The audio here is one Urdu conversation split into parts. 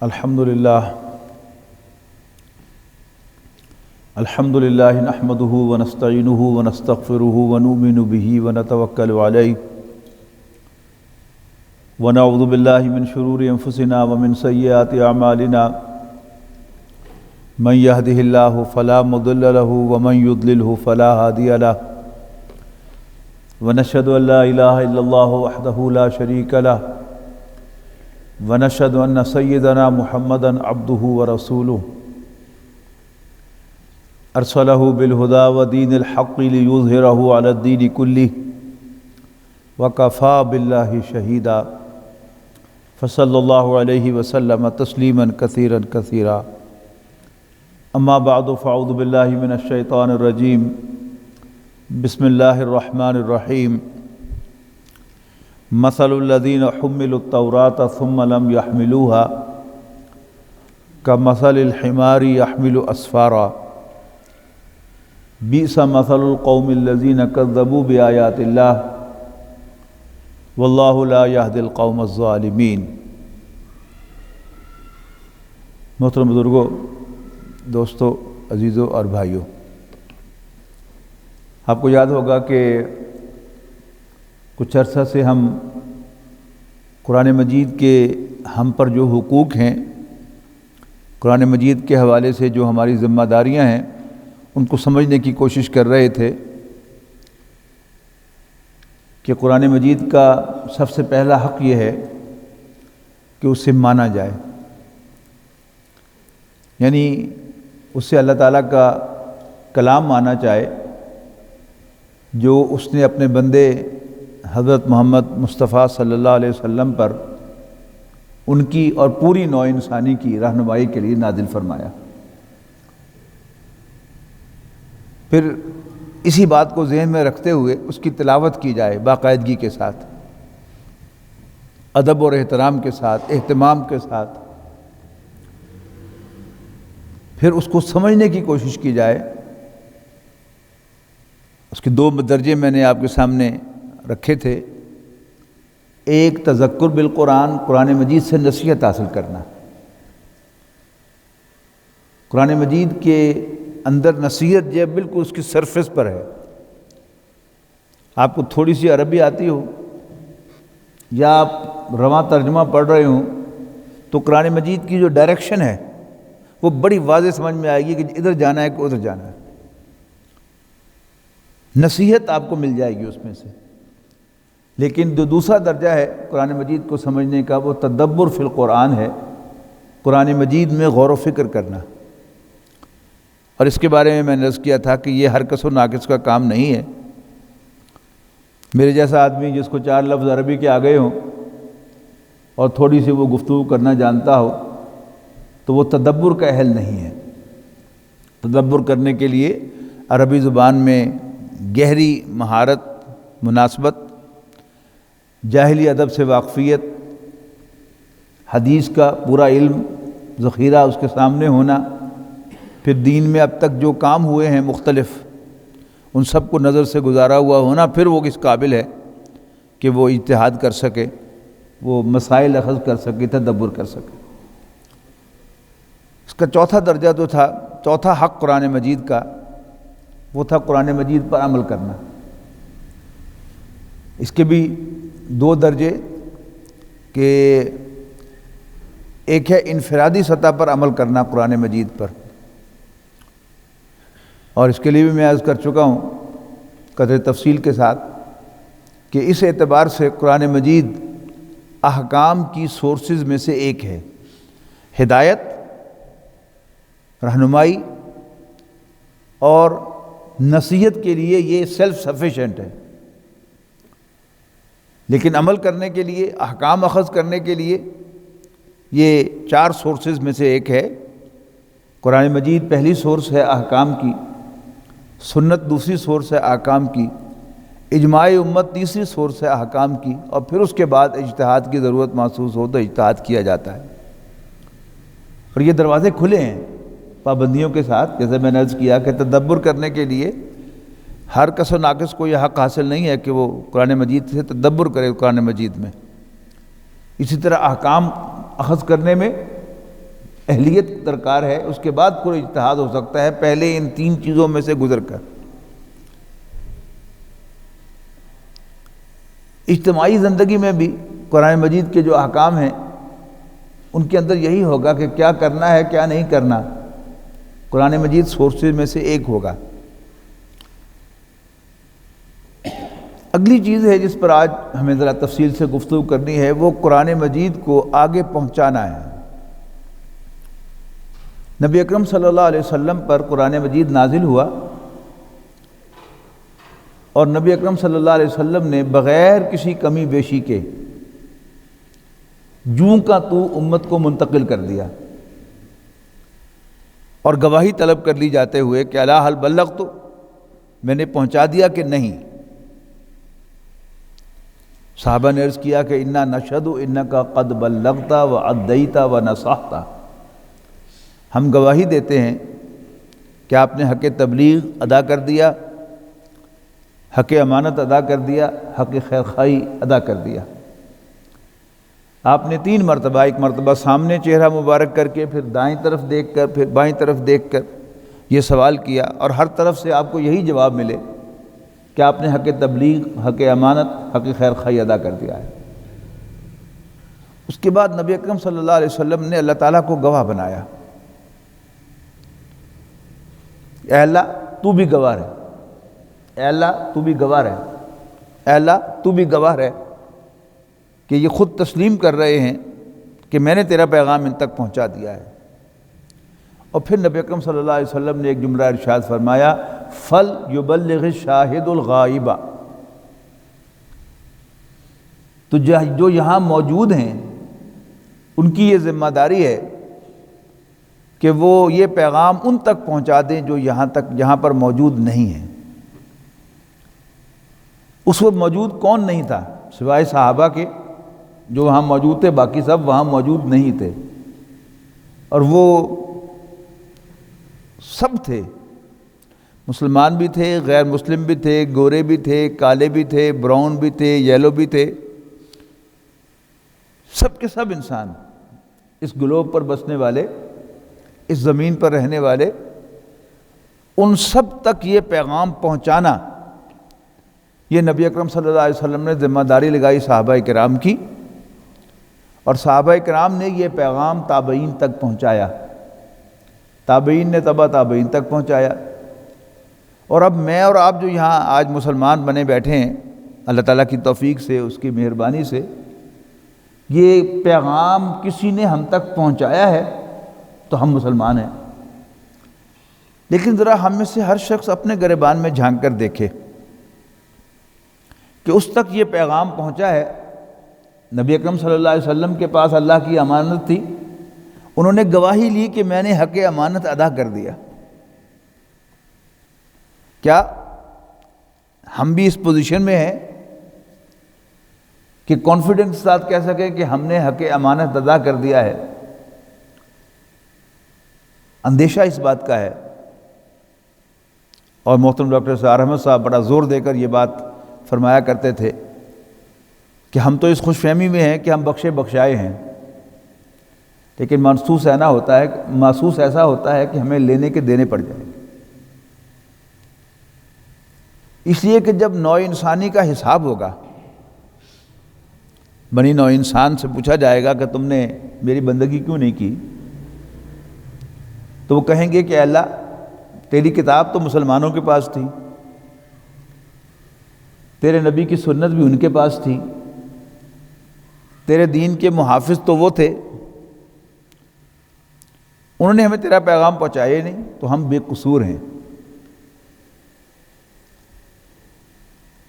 الحمدللہ نحمده ونستعینه ونستغفره ونؤمن به ونتوکل علیہ ونعوذ باللہ من شرور انفسنا ومن سیئات اعمالنا من يهده اللہ فلا مضل له ومن يضلله فلا هادی له ونشهد ان لا الہ الا اللہ وحدہ لا شریک له ونشهد ان سیدنا محمدا عبدہ ورسولہ ارسلہ بالہدی ودین الحق لیظہرہ علی الدین کلہ وکفی باللہ شہیدا فصلی اللہ علیہ وسلم تسلیما کثیرا کثیرا اما بعد فاعوذ باللہ من الشیطان الرجیم بسم اللہ الرحمن الرحیم مثل الذین حملوا التوراۃ ثم لم يحملوها کمثل الحمار يحمل اسفارا بئس مثل القوم الذین کذبوا بآیات اللہ واللہ لا یہدی القوم الظالمین۔ محترم بزرگوں، دوستو، عزیزوں اور بھائیوں، آپ کو یاد ہوگا کہ کچھ عرصہ سے ہم قرآن مجید کے ہم پر جو حقوق ہیں، قرآن مجید کے حوالے سے جو ہماری ذمہ داریاں ہیں، ان کو سمجھنے کی کوشش کر رہے تھے کہ قرآن مجید کا سب سے پہلا حق یہ ہے کہ اسے مانا جائے، یعنی اسے اللہ تعالیٰ کا کلام مانا چاہے جو اس نے اپنے بندے حضرت محمد مصطفیٰ صلی اللہ علیہ وسلم پر ان کی اور پوری نوع انسانی کی رہنمائی کے لیے نازل فرمایا۔ پھر اسی بات کو ذہن میں رکھتے ہوئے اس کی تلاوت کی جائے باقاعدگی کے ساتھ، ادب اور احترام کے ساتھ، اہتمام کے ساتھ، پھر اس کو سمجھنے کی کوشش کی جائے۔ اس کے دو درجے میں نے آپ کے سامنے رکھے تھے۔ ایک تذکر بالقرآن، قرآن مجید سے نصیحت حاصل کرنا، قرآن مجید کے اندر نصیحت جو ہے بالکل اس کی سرفیس پر ہے۔ آپ کو تھوڑی سی عربی آتی ہو یا آپ رواں ترجمہ پڑھ رہے ہوں تو قرآن مجید کی جو ڈائریکشن ہے وہ بڑی واضح سمجھ میں آئے گی کہ ادھر جانا ہے کہ ادھر جانا ہے۔ نصیحت آپ کو مل جائے گی اس میں سے۔ لیکن جو دوسرا درجہ ہے قرآن مجید کو سمجھنے کا، وہ تدبر فی القرآن ہے، قرآن مجید میں غور و فکر کرنا۔ اور اس کے بارے میں نے عرض کیا تھا کہ یہ ہر کس و ناقص کا کام نہیں ہے۔ میرے جیسا آدمی جس کو 4 لفظ عربی کے آ گئے ہوں اور تھوڑی سی وہ گفتگو کرنا جانتا ہو تو وہ تدبر کا اہل نہیں ہے۔ تدبر کرنے کے لیے عربی زبان میں گہری مہارت، مناسبت، جاہلی ادب سے واقفیت، حدیث کا پورا علم، ذخیرہ اس کے سامنے ہونا، پھر دین میں اب تک جو کام ہوئے ہیں مختلف، ان سب کو نظر سے گزارا ہوا ہونا، پھر وہ کس قابل ہے کہ وہ اجتہاد کر سکے، وہ مسائل اخذ کر سکے، تدبر کر سکے۔ اس کا چوتھا درجہ جو تھا، چوتھا حق قرآن مجید کا، وہ تھا قرآن مجید پر عمل کرنا۔ اس کے بھی 2 درجے کہ ایک ہے انفرادی سطح پر عمل کرنا قرآن مجید پر، اور اس کے لیے بھی میں عرض کر چکا ہوں قدر تفصیل کے ساتھ کہ اس اعتبار سے قرآن مجید احکام کی سورسز میں سے ایک ہے۔ ہدایت، رہنمائی اور نصیحت کے لیے یہ سیلف سفیشینٹ ہے، لیکن عمل کرنے کے لیے، احکام اخذ کرنے کے لیے یہ 4 سورسز میں سے ایک ہے۔ قرآن مجید پہلی سورس ہے احکام کی، سنت دوسری سورس ہے احکام کی، اجماع امت تیسری سورس ہے احکام کی، اور پھر اس کے بعد اجتہاد کی ضرورت محسوس ہو تو اجتہاد کیا جاتا ہے۔ اور یہ دروازے کھلے ہیں پابندیوں کے ساتھ، جیسے میں نے عرض کیا کہ تدبر کرنے کے لیے ہر کس و ناقص کو یہ حق حاصل نہیں ہے کہ وہ قرآن مجید سے تدبر کرے قرآن مجید میں۔ اسی طرح احکام اخذ کرنے میں اہلیت درکار ہے، اس کے بعد کوئی اجتہاد ہو سکتا ہے، پہلے ان 3 چیزوں میں سے گزر کر۔ اجتماعی زندگی میں بھی قرآن مجید کے جو احکام ہیں ان کے اندر یہی ہوگا کہ کیا کرنا ہے کیا نہیں کرنا، قرآن مجید سورسز میں سے ایک ہوگا۔ اگلی چیز ہے جس پر آج ہمیں ذرا تفصیل سے گفتگو کرنی ہے، وہ قرآن مجید کو آگے پہنچانا ہے۔ نبی اکرم صلی اللہ علیہ وسلم پر قرآن مجید نازل ہوا، اور نبی اکرم صلی اللہ علیہ وسلم نے بغیر کسی کمی بیشی کے جوں کا تو امت کو منتقل کر دیا، اور گواہی طلب کر لی جاتے ہوئے کہ الا هل بلغت، میں نے پہنچا دیا کہ نہیں؟ صحابہ نے عرض کیا کہ انا نشہد انک قد بلغت وادیت ونصحت، ہم گواہی دیتے ہیں کہ آپ نے حق تبلیغ ادا کر دیا، حق امانت ادا کر دیا، حق خیر خواہی ادا کر دیا۔ آپ نے 3 مرتبہ، ایک مرتبہ سامنے چہرہ مبارک کر کے، پھر دائیں طرف دیکھ کر، پھر بائیں طرف دیکھ کر یہ سوال کیا، اور ہر طرف سے آپ کو یہی جواب ملے کہ آپ نے حق تبلیغ، حق امانت، حق خیر خواہی ادا کر دیا ہے۔ اس کے بعد نبی اکرم صلی اللہ علیہ وسلم نے اللہ تعالیٰ کو گواہ بنایا، اے اللہ تو بھی گواہ ہے، اے اللہ تو بھی گواہ ہے، اے اللہ تو بھی گواہ ہے کہ یہ خود تسلیم کر رہے ہیں کہ میں نے تیرا پیغام ان تک پہنچا دیا ہے۔ اور پھر نبی اکرم صلی اللہ علیہ وسلم نے ایک جملہ ارشاد فرمایا، فل یبلغ الشاہد الغائب، تو جو یہاں موجود ہیں ان کی یہ ذمہ داری ہے کہ وہ یہ پیغام ان تک پہنچا دیں جو یہاں پر موجود نہیں ہیں۔ اس وقت موجود کون نہیں تھا سوائے صحابہ کے، جو وہاں موجود تھے، باقی سب وہاں موجود نہیں تھے، اور وہ سب تھے، مسلمان بھی تھے، غیر مسلم بھی تھے، گورے بھی تھے، کالے بھی تھے، براؤن بھی تھے، یلو بھی تھے، سب کے سب انسان، اس گلوب پر بسنے والے، اس زمین پر رہنے والے، ان سب تک یہ پیغام پہنچانا، یہ نبی اکرم صلی اللہ علیہ وسلم نے ذمہ داری لگائی صحابہ کرام کی، اور صحابہ کرام نے یہ پیغام تابعین تک پہنچایا، تابعین نے تبع تابعین تک پہنچایا۔ اور اب میں اور آپ جو یہاں آج مسلمان بنے بیٹھے ہیں، اللہ تعالیٰ کی توفیق سے، اس کی مہربانی سے، یہ پیغام کسی نے ہم تک پہنچایا ہے تو ہم مسلمان ہیں۔ لیکن ذرا ہم میں سے ہر شخص اپنے گریبان میں جھانک کر دیکھے کہ اس تک یہ پیغام پہنچا ہے۔ نبی اکرم صلی اللہ علیہ وسلم کے پاس اللہ کی امانت تھی، انہوں نے گواہی لی کہ میں نے حق امانت ادا کر دیا۔ کیا ہم بھی اس پوزیشن میں ہیں کہ کانفیڈنس کے ساتھ کہہ سکیں کہ ہم نے حق امانت ادا کر دیا ہے؟ اندیشہ اس بات کا ہے، اور محترم ڈاکٹر سعد احمد صاحب بڑا زور دے کر یہ بات فرمایا کرتے تھے کہ ہم تو اس خوش فہمی میں ہیں کہ ہم بخشے بخشائے ہیں، لیکن محسوس ایسا ہوتا ہے کہ ہمیں لینے کے دینے پڑ جائیں گے۔ اس لیے کہ جب نوع انسانی کا حساب ہوگا، بنی نوع انسان سے پوچھا جائے گا کہ تم نے میری بندگی کیوں نہیں کی، تو وہ کہیں گے کہ اللہ تیری کتاب تو مسلمانوں کے پاس تھی، تیرے نبی کی سنت بھی ان کے پاس تھی، تیرے دین کے محافظ تو وہ تھے، انہوں نے ہمیں تیرا پیغام پہنچایا نہیں، تو ہم بے قصور ہیں۔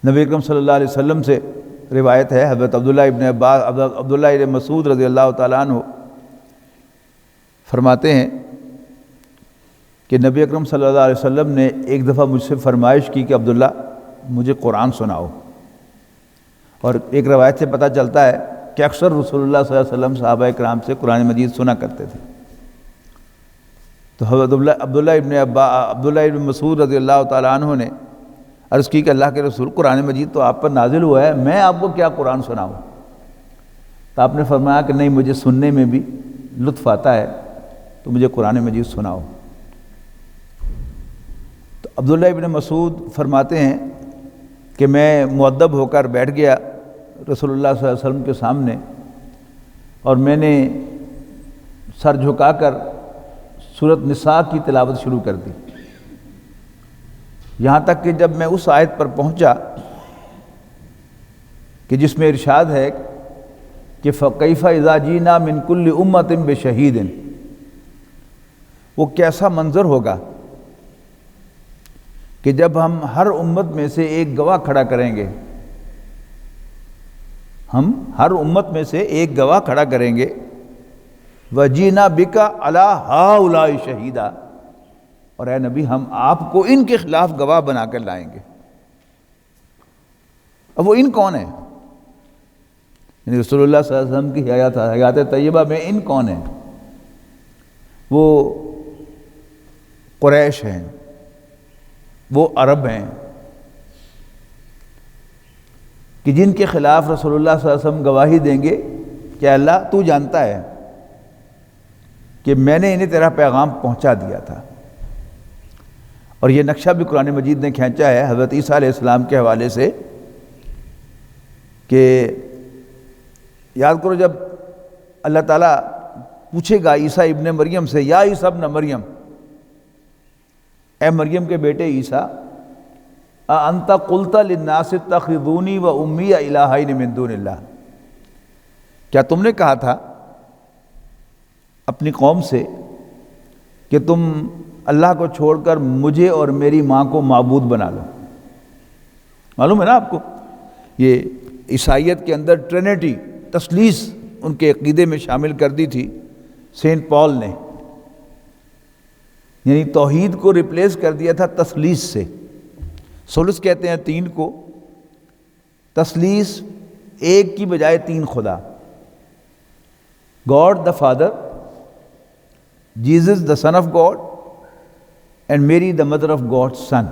نبی اکرم صلی اللہ علیہ وسلم سے روایت ہے، حضرت عبداللہ ابن مسعود رضی اللہ تعالیٰ عنہ فرماتے ہیں کہ نبی اکرم صلی اللہ علیہ وسلم نے ایک دفعہ مجھ سے فرمائش کی کہ عبداللہ مجھے قرآن سناؤ، اور ایک روایت سے پتہ چلتا ہے کہ اکثر رسول اللہ صلی اللہ علیہ وسلم صحابہ کرام سے قرآن مجید سنا کرتے تھے۔ تو حضرت عبداللہ ابن مسعود رضی اللہ تعالیٰ عنہ نے عرض کی کہ اللہ کے رسول، قرآن مجید تو آپ پر نازل ہوا ہے، میں آپ کو کیا قرآن سناؤں؟ تو آپ نے فرمایا کہ نہیں، مجھے سننے میں بھی لطف آتا ہے، تو مجھے قرآن مجید سناؤ۔ تو عبداللہ ابن مسعود فرماتے ہیں کہ میں مؤدب ہو کر بیٹھ گیا رسول اللہ صلی اللہ علیہ وسلم کے سامنے، اور میں نے سر جھکا کر سورۃ نساء کی تلاوت شروع کر دی، یہاں تک کہ جب میں اس آیت پر پہنچا کہ جس میں ارشاد ہے کہ فَكَيْفَ إِذَا جِئْنَا مِنْ كُلِّ أُمَّةٍ بِشَهِيدٍ، وہ کیسا منظر ہوگا کہ جب ہم ہر امت میں سے ایک گواہ کھڑا کریں گے، ہم ہر امت میں سے ایک گواہ کھڑا کریں گے، وَجِئْنَا بِكَ عَلَىٰ هَٰؤُلَاءِ شَهِيدًا، اور اے نبی ہم آپ کو ان کے خلاف گواہ بنا کر لائیں گے۔ اب وہ ان کون ہیں؟ یعنی رسول اللہ صلی اللہ علیہ وسلم کی حیات طیبہ میں ان کون ہیں؟ وہ قریش ہیں، وہ عرب ہیں کہ جن کے خلاف رسول اللہ صلی اللہ علیہ وسلم گواہی دیں گے کہ اللہ تو جانتا ہے کہ میں نے انہیں تیرا پیغام پہنچا دیا تھا۔ اور یہ نقشہ بھی قرآن مجید نے کھینچا ہے حضرت عیسیٰ علیہ السلام کے حوالے سے کہ یاد کرو جب اللہ تعالیٰ پوچھے گا عیسیٰ ابن مریم سے، یا عیسیٰ ابن مریم، اے مریم کے بیٹے عیسیٰ، اَأَنْتَ قُلْتَ لِلنَّاسِ اتَّخِذُونِي وَأُمِّيَ إِلَٰهَيْنِ مِن دُونِ اللَّهِ، کیا تم نے کہا تھا اپنی قوم سے کہ تم اللہ کو چھوڑ کر مجھے اور میری ماں کو معبود بنا لو؟ معلوم ہے نا آپ کو، یہ عیسائیت کے اندر ٹرینٹی، تثلیث ان کے عقیدے میں شامل کر دی تھی سینٹ پال نے، یعنی توحید کو ریپلیس کر دیا تھا تثلیث سے۔ ثلث کہتے ہیں تین کو، تثلیث ایک کی بجائے تین خدا، گاڈ دا فادر، جیزس دا son of God, and Mary دا مدر آف گاڈ سن۔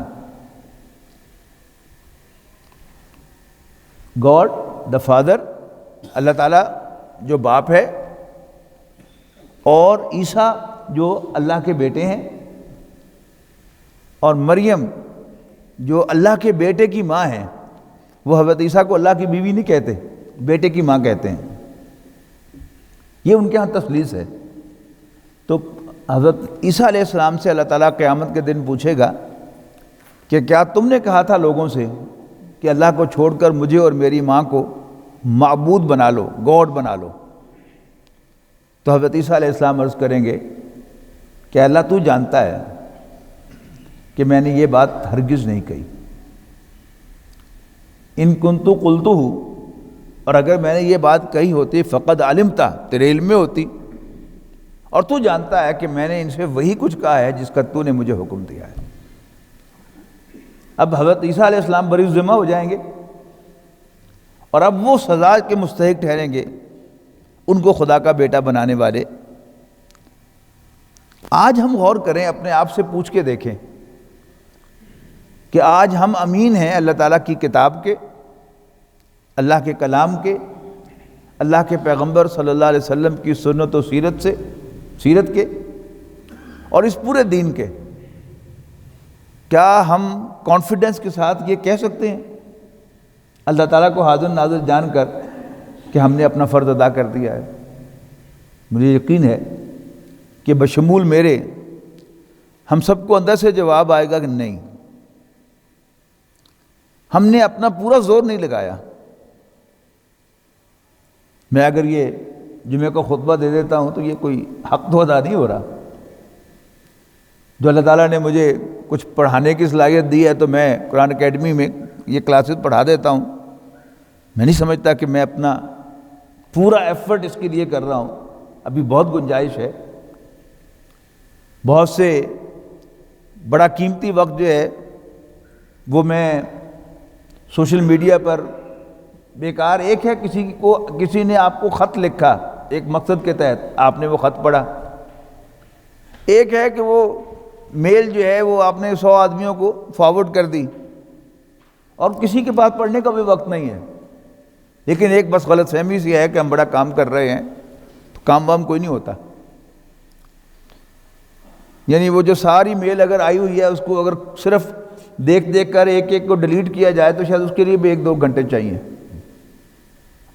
گاڈ دا فادر، اللہ تعالیٰ جو باپ ہے، اور عیسیٰ جو اللہ کے بیٹے ہیں، اور مریم جو اللہ کے بیٹے کی ماں ہیں۔ وہ حضرت عیسیٰ کو اللہ کی بیوی نہیں کہتے، بیٹے کی ماں کہتے ہیں، یہ ان کے ہاں تثلیث ہے۔ تو حضرت عیسیٰ علیہ السلام سے اللہ تعالیٰ قیامت کے دن پوچھے گا کہ کیا تم نے کہا تھا لوگوں سے کہ اللہ کو چھوڑ کر مجھے اور میری ماں کو معبود بنا لو، گاڈ بنا لو؟ تو حضرت عیسیٰ علیہ السلام عرض کریں گے کہ اللہ تو جانتا ہے کہ میں نے یہ بات ہرگز نہیں کہی، ان کنتو قلتہ، اور اگر میں نے یہ بات کہی ہوتی فقد علمتا، تیرے علم میں ہوتی، اور تو جانتا ہے کہ میں نے ان سے وہی کچھ کہا ہے جس کا تو نے مجھے حکم دیا ہے۔ اب حضرت عیسیٰ علیہ السلام بری ذمہ ہو جائیں گے، اور اب وہ سزا کے مستحق ٹھہریں گے ان کو خدا کا بیٹا بنانے والے۔ آج ہم غور کریں، اپنے آپ سے پوچھ کے دیکھیں کہ آج ہم امین ہیں اللہ تعالیٰ کی کتاب کے، اللہ کے کلام کے، اللہ کے پیغمبر صلی اللہ علیہ وسلم کی سنت و سیرت کے، اور اس پورے دین کے؟ کیا ہم کانفیڈنس کے ساتھ یہ کہہ سکتے ہیں اللہ تعالیٰ کو حاضر ناظر جان کر کہ ہم نے اپنا فرض ادا کر دیا ہے؟ مجھے یقین ہے کہ بشمول میرے ہم سب کو اندر سے جواب آئے گا کہ نہیں، ہم نے اپنا پورا زور نہیں لگایا۔ میں اگر یہ جمعہ کو خطبہ دے دیتا ہوں تو یہ کوئی حق تو ادا نہیں ہو رہا۔ جو اللہ تعالیٰ نے مجھے کچھ پڑھانے کی صلاحیت دی ہے تو میں قرآن اکیڈمی میں یہ کلاسز پڑھا دیتا ہوں۔ میں نہیں سمجھتا کہ میں اپنا پورا ایفرٹ اس کے لیے کر رہا ہوں، ابھی بہت گنجائش ہے۔ بہت سے بڑا قیمتی وقت جو ہے وہ میں سوشل میڈیا پر بیکار، ایک ہے کسی نے آپ کو خط لکھا ایک مقصد کے تحت، آپ نے وہ خط پڑھا، ایک ہے کہ وہ میل جو ہے وہ آپ نے 100 آدمیوں کو فارورڈ کر دی، اور کسی کے پاس پڑھنے کا بھی وقت نہیں ہے، لیکن ایک بس غلط فہمی سی ہے کہ ہم بڑا کام کر رہے ہیں، تو کام وام کوئی نہیں ہوتا۔ یعنی وہ جو ساری میل اگر آئی ہوئی ہے اس کو اگر صرف دیکھ دیکھ کر ایک ایک کو ڈیلیٹ کیا جائے تو شاید اس کے لیے بھی 1-2 گھنٹے چاہیے،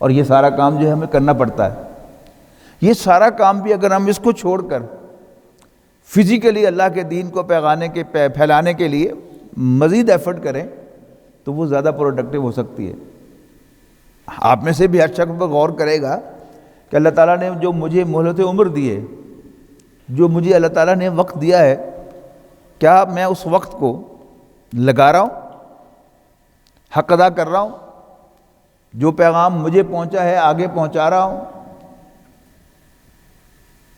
اور یہ سارا کام جو ہے ہمیں کرنا پڑتا ہے۔ یہ سارا کام بھی اگر ہم اس کو چھوڑ کر فزیکلی اللہ کے دین کو پھیلانے کے لیے مزید ایفرٹ کریں تو وہ زیادہ پروڈکٹیو ہو سکتی ہے۔ آپ میں سے بھی ہر شخص پر غور کرے گا کہ اللہ تعالیٰ نے جو مجھے مہلت عمر دی ہے، جو مجھے اللہ تعالیٰ نے وقت دیا ہے، کیا میں اس وقت کو لگا رہا ہوں، حق ادا کر رہا ہوں، جو پیغام مجھے پہنچا ہے آگے پہنچا رہا ہوں،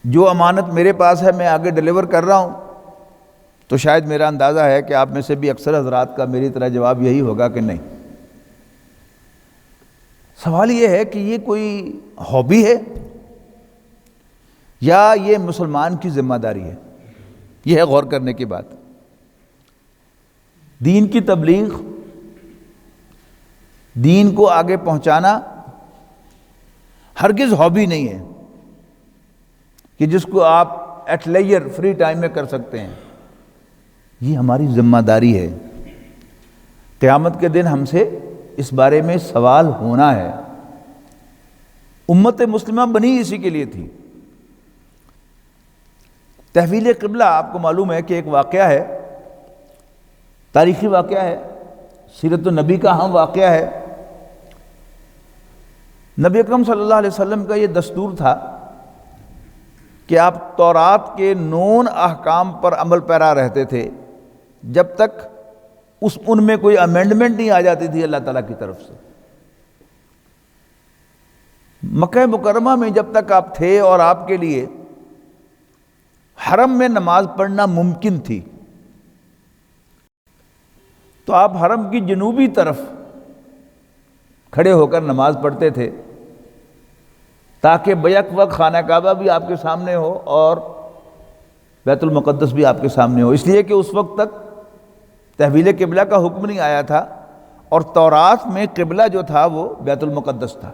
جو امانت میرے پاس ہے میں آگے ڈیلیور کر رہا ہوں؟ تو شاید میرا اندازہ ہے کہ آپ میں سے بھی اکثر حضرات کا میری طرح جواب یہی ہوگا کہ نہیں۔ سوال یہ ہے کہ یہ کوئی ہابی ہے یا یہ مسلمان کی ذمہ داری ہے؟ یہ ہے غور کرنے کی بات۔ دین کی تبلیغ، دین کو آگے پہنچانا ہرگز ہابی نہیں ہے کہ جس کو آپ ایٹ لیجر فری ٹائم میں کر سکتے ہیں۔ یہ ہماری ذمہ داری ہے۔ قیامت کے دن ہم سے اس بارے میں سوال ہونا ہے۔ امت مسلمہ بنی اسی کے لیے تھی۔ تحویل قبلہ آپ کو معلوم ہے کہ ایک واقعہ ہے، تاریخی واقعہ ہے، سیرت النبی کا اہم واقعہ ہے۔ نبی اکرم صلی اللہ علیہ وسلم کا یہ دستور تھا کہ آپ تورات کے 9 احکام پر عمل پیرا رہتے تھے جب تک ان میں کوئی امینڈمنٹ نہیں آ جاتی تھی اللہ تعالیٰ کی طرف سے۔ مکہ مکرمہ میں جب تک آپ تھے اور آپ کے لیے حرم میں نماز پڑھنا ممکن تھی تو آپ حرم کی جنوبی طرف کھڑے ہو کر نماز پڑھتے تھے تاکہ بیک وقت خانہ کعبہ بھی آپ کے سامنے ہو اور بیت المقدس بھی آپ کے سامنے ہو، اس لیے کہ اس وقت تک تحویل قبلہ کا حکم نہیں آیا تھا اور تورات میں قبلہ جو تھا وہ بیت المقدس تھا۔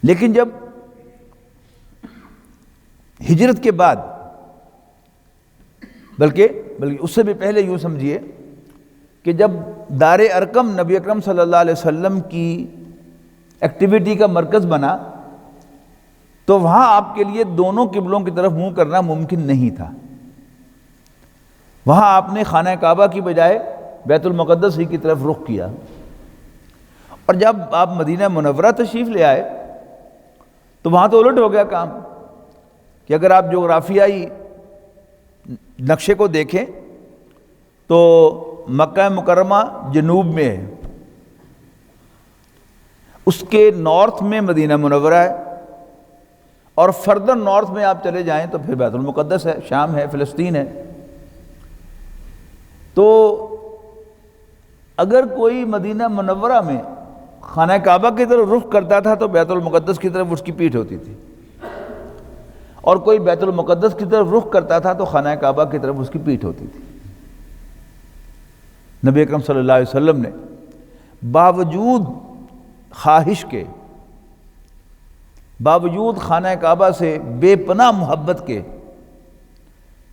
لیکن جب ہجرت کے بعد، بلکہ اس سے بھی پہلے یوں سمجھیے کہ جب دار ارقم نبی اکرم صلی اللہ علیہ وسلم کی ایکٹیویٹی کا مرکز بنا تو وہاں آپ کے لیے دونوں قبلوں کی طرف منہ کرنا ممکن نہیں تھا۔ وہاں آپ نے خانہ کعبہ کی بجائے بیت المقدس ہی کی طرف رخ کیا، اور جب آپ مدینہ منورہ تشریف لے آئے تو وہاں تو الٹ ہو گیا کام کہ اگر آپ جغرافیائی نقشے کو دیکھیں تو مکہ مکرمہ جنوب میں ہے، اس کے نارتھ میں مدینہ منورہ ہے، اور فردر نارتھ میں آپ چلے جائیں تو پھر بیت المقدس ہے، شام ہے، فلسطین ہے۔ تو اگر کوئی مدینہ منورہ میں خانہ کعبہ کی طرف رخ کرتا تھا تو بیت المقدس کی طرف اس کی پیٹھ ہوتی تھی، اور کوئی بیت المقدس کی طرف رخ کرتا تھا تو خانہ کعبہ کی طرف اس کی پیٹھ ہوتی تھی۔ نبی اکرم صلی اللہ علیہ وسلم نے باوجود خواہش کے، باوجود خانہ کعبہ سے بے پناہ محبت کے،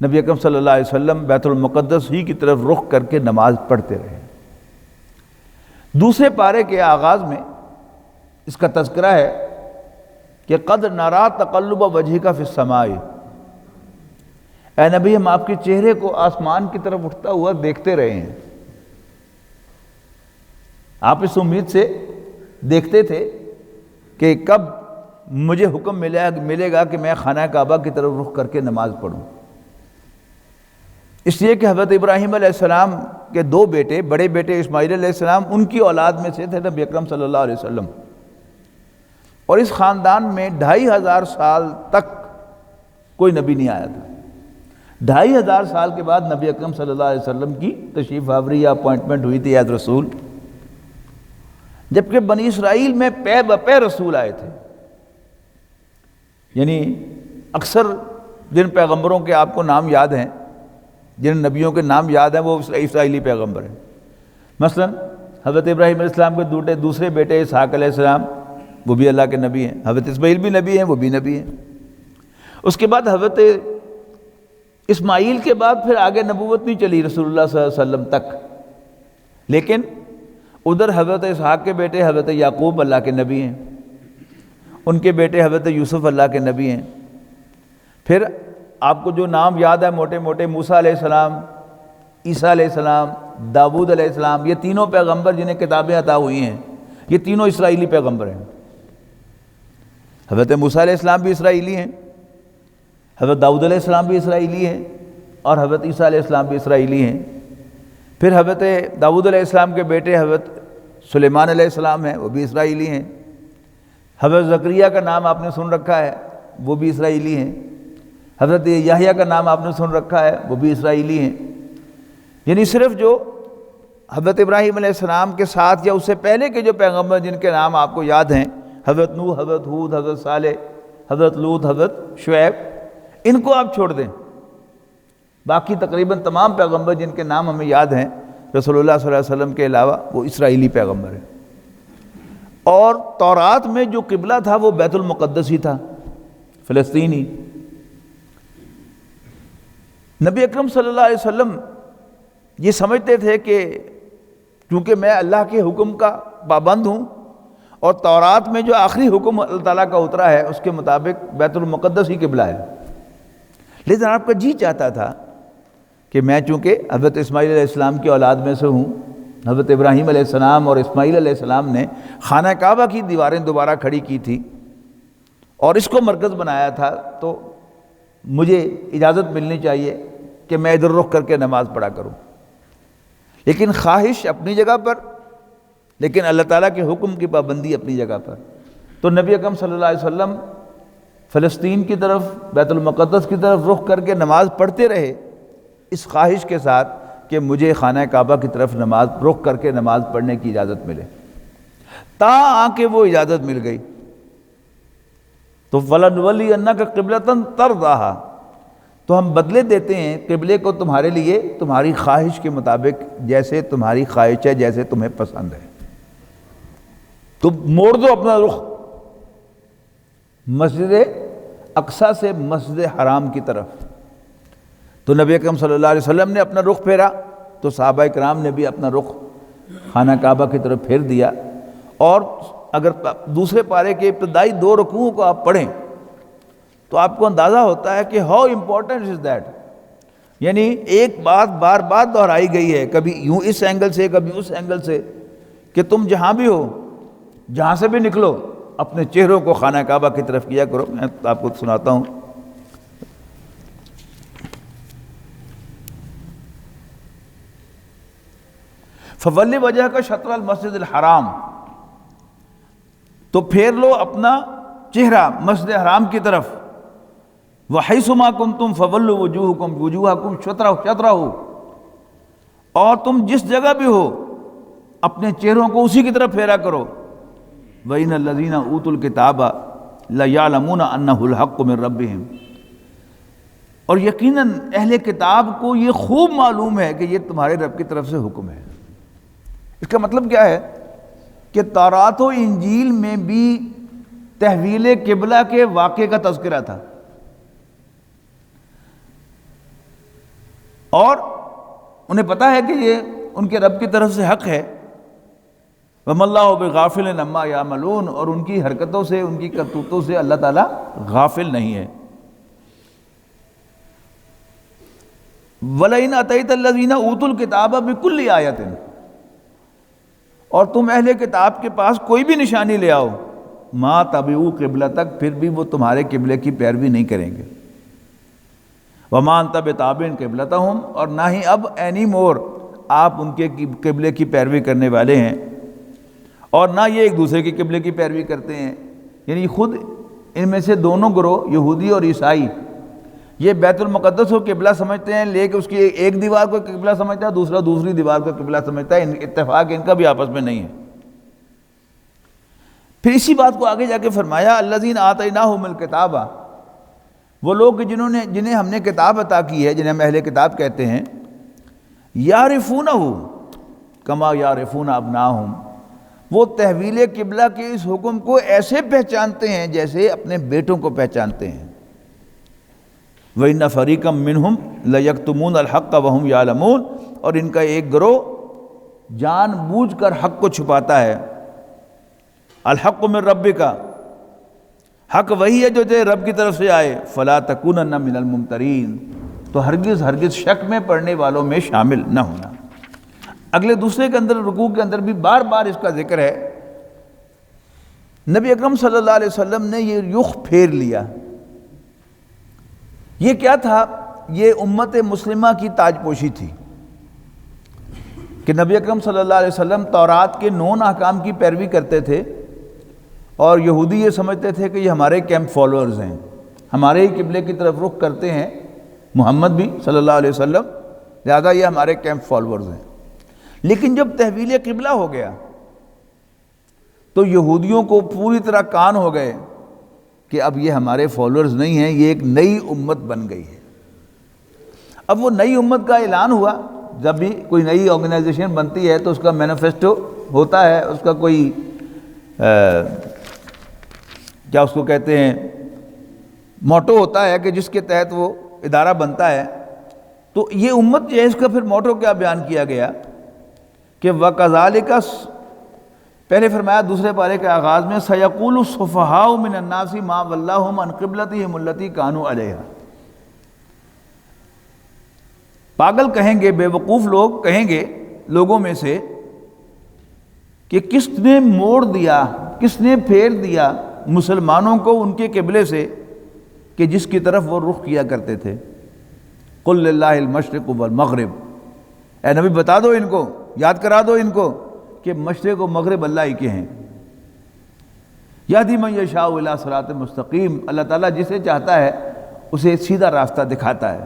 نبی اکرم صلی اللہ علیہ وسلم بیت المقدس ہی کی طرف رخ کر کے نماز پڑھتے رہے۔ دوسرے پارے کے آغاز میں اس کا تذکرہ ہے کہ قد نرا تقلب وجہک فی السماء، اے نبی ہم آپ کے چہرے کو آسمان کی طرف اٹھتا ہوا دیکھتے رہے ہیں۔ آپ اس امید سے دیکھتے تھے کہ کب مجھے حکم ملے گا کہ میں خانہ کعبہ کی طرف رخ کر کے نماز پڑھوں۔ اس لیے کہ حضرت ابراہیم علیہ السلام کے 2 بیٹے، بڑے بیٹے اسماعیل علیہ السلام ان کی اولاد میں سے تھے نبی اکرم صلی اللہ علیہ وسلم، اور اس خاندان میں 2500 سال تک کوئی نبی نہیں آیا تھا۔ 2500 سال کے بعد نبی اکرم صلی اللہ علیہ وسلم کی تشریف آوری یا اپوائنٹمنٹ ہوئی تھی ایز رسول، جبکہ بنی اسرائیل میں پے بپے رسول آئے تھے۔ یعنی اکثر جن پیغمبروں کے آپ کو نام یاد ہیں، جن نبیوں کے نام یاد ہیں، وہ اسرائیلی پیغمبر ہیں۔ مثلا حضرت ابراہیم علیہ السلام کے دوسرے بیٹے اسحاق علیہ السلام، وہ بھی اللہ کے نبی ہیں۔ حضرت اسماعیل بھی نبی ہیں، وہ بھی نبی ہیں۔ اس کے بعد حضرت اسماعیل کے بعد پھر آگے نبوت نہیں چلی رسول اللہ صلی اللہ علیہ وسلم تک، لیکن ادھر حضرت اسحاق کے بیٹے حضرت یعقوب اللہ کے نبی ہیں، ان کے بیٹے حضرت یوسف اللہ کے نبی ہیں۔ پھر آپ کو جو نام یاد ہے موٹے موٹے، موسیٰ علیہ السلام، عیسیٰ علیہ السلام، داؤد علیہ السلام، یہ تینوں پیغمبر جنہیں کتابیں عطا ہوئی ہیں، یہ تینوں اسرائیلی پیغمبر ہیں۔ حضرت موسیٰ علیہ السلام بھی اسرائیلی ہیں، حضرت داؤد علیہ السلام بھی اسرائیلی ہیں، اور حضرت عیسیٰ علیہ السلام بھی اسرائیلی ہیں۔ پھر حضرت داؤد علیہ السلام کے بیٹے حضرت سلیمان علیہ السلام ہیں، وہ بھی اسرائیلی ہیں۔ حضرت زکریہ کا نام آپ نے سن رکھا ہے، وہ بھی اسرائیلی ہیں۔ حضرت یحییٰ کا نام آپ نے سن رکھا ہے، وہ بھی اسرائیلی ہیں۔ یعنی صرف جو حضرت ابراہیم علیہ السلام کے ساتھ یا اس سے پہلے کے جو پیغمبر جن کے نام آپ کو یاد ہیں، حضرت نوح، حضرت ہود، حضرت صالح، حضرت لوط، حضرت شعیب، ان کو آپ چھوڑ دیں، باقی تقریباً تمام پیغمبر جن کے نام ہمیں یاد ہیں رسول اللہ صلی اللہ علیہ وسلم کے علاوہ، وہ اسرائیلی پیغمبر ہیں۔ اور تورات میں جو قبلہ تھا وہ بیت المقدس ہی تھا، فلسطینی۔ نبی اکرم صلی اللہ علیہ وسلم یہ سمجھتے تھے کہ چونکہ میں اللہ کے حکم کا پابند ہوں، اور تورات میں جو آخری حکم اللہ تعالیٰ کا اترا ہے اس کے مطابق بیت المقدس ہی قبلہ ہے، لیکن آپ کا جی چاہتا تھا کہ میں چونکہ حضرت اسماعیل علیہ السلام کی اولاد میں سے ہوں، حضرت ابراہیم علیہ السلام اور اسماعیل علیہ السلام نے خانہ کعبہ کی دیواریں دوبارہ کھڑی کی تھی اور اس کو مرکز بنایا تھا، تو مجھے اجازت ملنی چاہیے کہ میں ادھر رخ کر کے نماز پڑھا کروں۔ لیکن خواہش اپنی جگہ پر، لیکن اللہ تعالیٰ کے حکم کی پابندی اپنی جگہ پر۔ تو نبی اکرم صلی اللہ علیہ وسلم فلسطین کی طرف، بیت المقدس کی طرف رخ کر کے نماز پڑھتے رہے، اس خواہش کے ساتھ کہ مجھے خانہ کعبہ کی طرف رخ کر کے نماز پڑھنے کی اجازت ملے، تا آ کے وہ اجازت مل گئی۔ تو فَلَنُوَلِّيَنَّكَ قِبْلَةً تَرْضَاهَا، تو ہم بدلے دیتے ہیں قبلے کو تمہارے لیے تمہاری خواہش کے مطابق، جیسے تمہاری خواہش ہے، جیسے تمہیں پسند ہے۔ تو موڑ دو اپنا رخ مسجد اقصیٰ سے مسجد حرام کی طرف۔ تو نبی اکرم صلی اللہ علیہ وسلم نے اپنا رخ پھیرا، تو صحابہ کرام نے بھی اپنا رخ خانہ کعبہ کی طرف پھیر دیا۔ اور اگر دوسرے پارے کے ابتدائی 2 رکوعوں کو آپ پڑھیں تو آپ کو اندازہ ہوتا ہے کہ ہاؤ امپورٹنٹ از دیٹ، یعنی ایک بات بار بار دہرائی گئی ہے، کبھی یوں اس اینگل سے، کبھی اس اینگل سے، کہ تم جہاں بھی ہو، جہاں سے بھی نکلو، اپنے چہروں کو خانہ کعبہ کی طرف کیا کرو۔ میں آپ کو سناتا ہوں۔ فَوَلِّ وَجْهَكَ شَطْرَ الْمَسْجِدِ الْحَرَامِ، تو پھیر لو اپنا چہرہ مسجد حرام کی طرف۔ وَحَيْثُ مَا كُنْتُمْ فَوَلُّوا وُجُوهَكُمْ شَطْرَهُ، اور تم جس جگہ بھی ہو اپنے چہروں کو اسی کی طرف پھیرا کرو۔ وَإِنَّ الَّذِينَ أُوتُوا الْكِتَابَ لَيَعْلَمُونَ أَنَّهُ الْحَقُّ مِنْ رَبِّهِمْ، اور یقیناً اہل کتاب کو یہ خوب معلوم ہے کہ یہ تمہارے رب کی طرف سے حکم ہے۔ اس کا مطلب کیا ہے کہ تورات و انجیل میں بھی تحویل قبلہ کے واقعے کا تذکرہ تھا، اور انہیں پتہ ہے کہ یہ ان کے رب کی طرف سے حق ہے۔ وَمَا اللَّهُ بِغَافِلٍ عَمَّا يَعْمَلُونَ، اور ان کی حرکتوں سے، ان کی کرتوتوں سے اللہ تعالیٰ غافل نہیں ہے۔ وَلَئِنْ أَتَيْتَ الَّذِينَ أُوتُوا الْكِتَابَ بِكُلِّ آیَةٍ، اور تم اہل کتاب کے پاس کوئی بھی نشانی لے آؤ، مَا تَبِعُوا قِبْلَتَكَ، پھر بھی وہ تمہارے قبلے کی پیروی نہیں کریں گے۔ وَمَا أَنْتَ بِتَابِعٍ قِبْلَتَهُمْ، اور نہ ہی اب اینی مور آپ ان کے قبلے کی پیروی کرنے والے ہیں، اور نہ یہ ایک دوسرے کے قبلے کی پیروی کرتے ہیں۔ یعنی خود ان میں سے دونوں گروہ، یہودی اور عیسائی، یہ بیت المقدس کو قبلہ سمجھتے ہیں، لے کے اس کی ایک دیوار کو قبلہ سمجھتا ہے، دوسرا دوسری دیوار کو قبلہ سمجھتا ہے۔ اتفاق ان کا بھی آپس میں نہیں ہے۔ پھر اسی بات کو آگے جا کے فرمایا الذین آتیناہم الکتاب، وہ لوگ جنہیں ہم نے کتاب عطا کی ہے، جنہیں ہم اہل کتاب کہتے ہیں، یعرفونہ کما یعرفون ابناہم، وہ تحویل قبلہ کے اس حکم کو ایسے پہچانتے ہیں جیسے اپنے بیٹوں کو پہچانتے ہیں۔ وَإِنَّ فَرِيقًا مِّنْهُمْ لَيَكْتُمُونَ الْحَقَّ وَهُمْ يَعْلَمُونَ، اور ان کا ایک گروہ جان بوجھ کر حق کو چھپاتا ہے۔ الحق من ربک، حق وہی ہے جو تیرے رب کی طرف سے آئے۔ فَلَا تَكُونَنَّ مِنَ الْمُمْتَرِينَ، تو ہرگز شک میں پڑنے والوں میں شامل نہ ہونا۔ اگلے دوسرے کے اندر، رکوع کے اندر بھی بار بار اس کا ذکر ہے۔ نبی اکرم صلی اللہ علیہ وسلم نے یہ رخ پھیر لیا۔ یہ کیا تھا؟ یہ امت مسلمہ کی تاج پوشی تھی کہ نبی اکرم صلی اللہ علیہ وسلم تورات کے 9 احکام کی پیروی کرتے تھے، اور یہودی یہ سمجھتے تھے کہ یہ ہمارے کیمپ فالوورز ہیں، ہمارے ہی قبلے کی طرف رخ کرتے ہیں، محمد بھی صلی اللہ علیہ وسلم، لہذا یہ ہمارے کیمپ فالوورز ہیں۔ لیکن جب تحویل قبلہ ہو گیا تو یہودیوں کو پوری طرح کان ہو گئے کہ اب یہ ہمارے فالوورز نہیں ہیں، یہ ایک نئی امت بن گئی ہے۔ اب وہ نئی امت کا اعلان ہوا۔ جب بھی کوئی نئی آرگنائزیشن بنتی ہے تو اس کا مینیفیسٹو ہوتا ہے، اس کا کوئی کیا اس کو کہتے ہیں، موٹو ہوتا ہے کہ جس کے تحت وہ ادارہ بنتا ہے۔ تو یہ امت جو ہے، اس کا پھر موٹو کیا بیان کیا گیا کہ وَكَذَلِكَ، پہلے فرمایا دوسرے پارے کے آغاز میں سَيَقُولُ السُّفَهَاءُ مِنَ النَّاسِ مَا وَلَّاهُمْ عَنْ قِبْلَتِهِمُ الَّتِي كَانُوا عَلَيْهَا، پاگل کہیں گے، بے وقوف لوگ کہیں گے لوگوں میں سے کہ کس نے موڑ دیا، کس نے پھیر دیا مسلمانوں کو ان کے قبلے سے کہ جس کی طرف وہ رخ کیا کرتے تھے۔ قُلْ لِلَّهِ الْمَشْرِقُ وَالْمَغْرِبُ، اے نبی بتا دو ان کو، یاد کرا دو ان کو کہ مشرق و مغرب اللہ ہی کے ہیں۔ یہدی من یشاء الی صراط مستقیم، اللہ تعالیٰ جسے چاہتا ہے اسے سیدھا راستہ دکھاتا ہے۔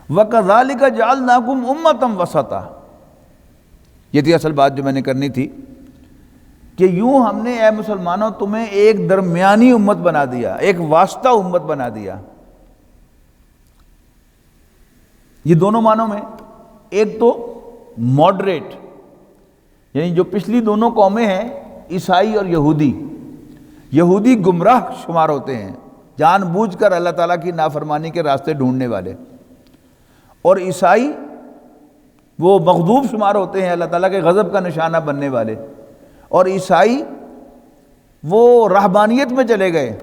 وَكَذَلِكَ جَعَلْنَاكُمْ أُمَّةً وَسَطًا، یہ تھی اصل بات جو میں نے کرنی تھی کہ یوں ہم نے اے مسلمانوں تمہیں ایک درمیانی امت بنا دیا، ایک واسطہ امت بنا دیا۔ یہ دونوں معنوں میں، ایک تو ماڈریٹ، یعنی جو پچھلی دونوں قومیں ہیں عیسائی اور یہودی، یہودی گمراہ شمار ہوتے ہیں، جان بوجھ کر اللہ تعالیٰ کی نافرمانی کے راستے ڈھونڈنے والے، اور عیسائی وہ مغضوب شمار ہوتے ہیں، اللہ تعالیٰ کے غضب کا نشانہ بننے والے، اور عیسائی وہ رہبانیت میں چلے گئے،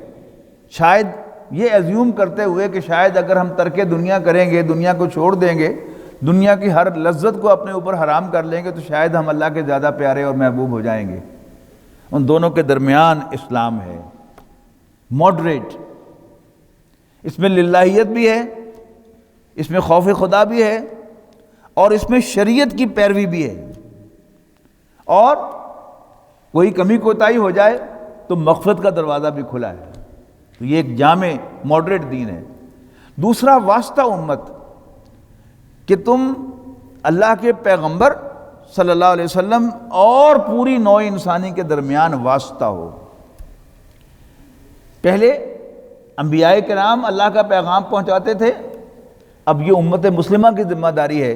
شاید یہ ایزیوم کرتے ہوئے کہ شاید اگر ہم ترک دنیا کریں گے، دنیا کو چھوڑ دیں گے، دنیا کی ہر لذت کو اپنے اوپر حرام کر لیں گے تو شاید ہم اللہ کے زیادہ پیارے اور محبوب ہو جائیں گے۔ ان دونوں کے درمیان اسلام ہے، ماڈریٹ، اس میں للہیت بھی ہے، اس میں خوف خدا بھی ہے، اور اس میں شریعت کی پیروی بھی ہے، اور کوئی کمی کوتاہی ہو جائے تو مغفرت کا دروازہ بھی کھلا ہے۔ تو یہ ایک جامع ماڈریٹ دین ہے۔ دوسرا واسطہ امت، کہ تم اللہ کے پیغمبر صلی اللہ علیہ وسلم اور پوری نوع انسانی کے درمیان واسطہ ہو۔ پہلے انبیاء کرام اللہ کا پیغام پہنچاتے تھے، اب یہ امت مسلمہ کی ذمہ داری ہے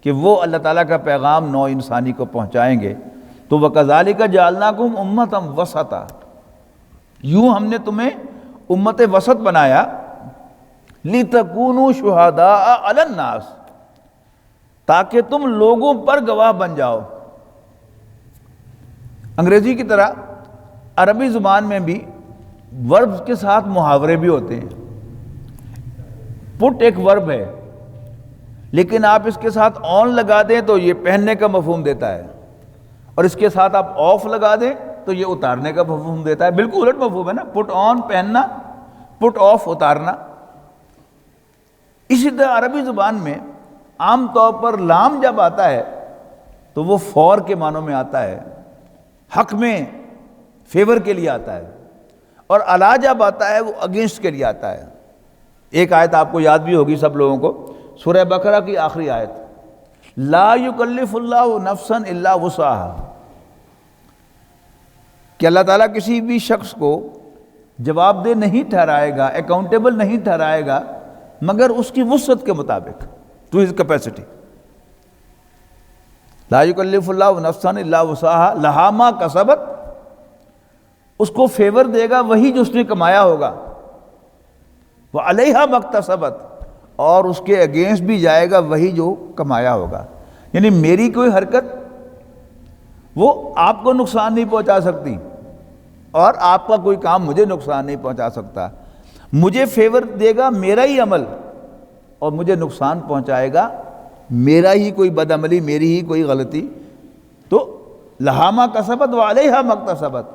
کہ وہ اللہ تعالیٰ کا پیغام نوع انسانی کو پہنچائیں گے۔ تو وَكَذَلِكَ جَعَلْنَاكُمْ أُمَّةً وَسَطًا، یوں ہم نے تمہیں امت وسط بنایا، لِتَكُونُوا شُهَدَاءَ عَلَى النَّاسِ، تاکہ تم لوگوں پر گواہ بن جاؤ۔ انگریزی کی طرح عربی زبان میں بھی ورب کے ساتھ محاورے بھی ہوتے ہیں۔ پٹ ایک ورب ہے، لیکن آپ اس کے ساتھ آن لگا دیں تو یہ پہننے کا مفہوم دیتا ہے، اور اس کے ساتھ آپ آف لگا دیں تو یہ اتارنے کا مفہوم دیتا ہے۔ بالکل الٹ مفہوم ہے نا، پٹ آن پہننا، پٹ آف اتارنا۔ اسی طرح عربی زبان میں عام طور پر لام جب آتا ہے تو وہ فور کے معنوں میں آتا ہے، حق میں، فیور کے لیے آتا ہے، اور الا جب آتا ہے وہ اگینسٹ کے لیے آتا ہے۔ ایک آیت آپ کو یاد بھی ہوگی سب لوگوں کو، سورہ بقرہ کی آخری آیت، لا یکلف اللہ نفسا الا وسعها، کہ اللہ تعالیٰ کسی بھی شخص کو جواب دہ نہیں ٹھہرائے گا، اکاؤنٹیبل نہیں ٹھہرائے گا مگر اس کی وسعت کے مطابق، ٹو ہز کیپیسٹی۔ لا یکلف اللہ نفسا الا وسعها لہا ما کسبت، اس کو فیور دے گا وہی جو اس نے کمایا ہوگا، وعلیہا مکتسبت، اور اس کے اگینسٹ بھی جائے گا وہی جو کمایا ہوگا. یعنی میری کوئی حرکت وہ آپ کو نقصان نہیں پہنچا سکتی، اور آپ کا کوئی کام مجھے نقصان نہیں پہنچا سکتا. مجھے فیور دے گا میرا ہی عمل، اور مجھے نقصان پہنچائے گا میرا ہی کوئی بد عملی، میری ہی کوئی غلطی. تو لہا ما کسبت وعلیہا مکتسبت.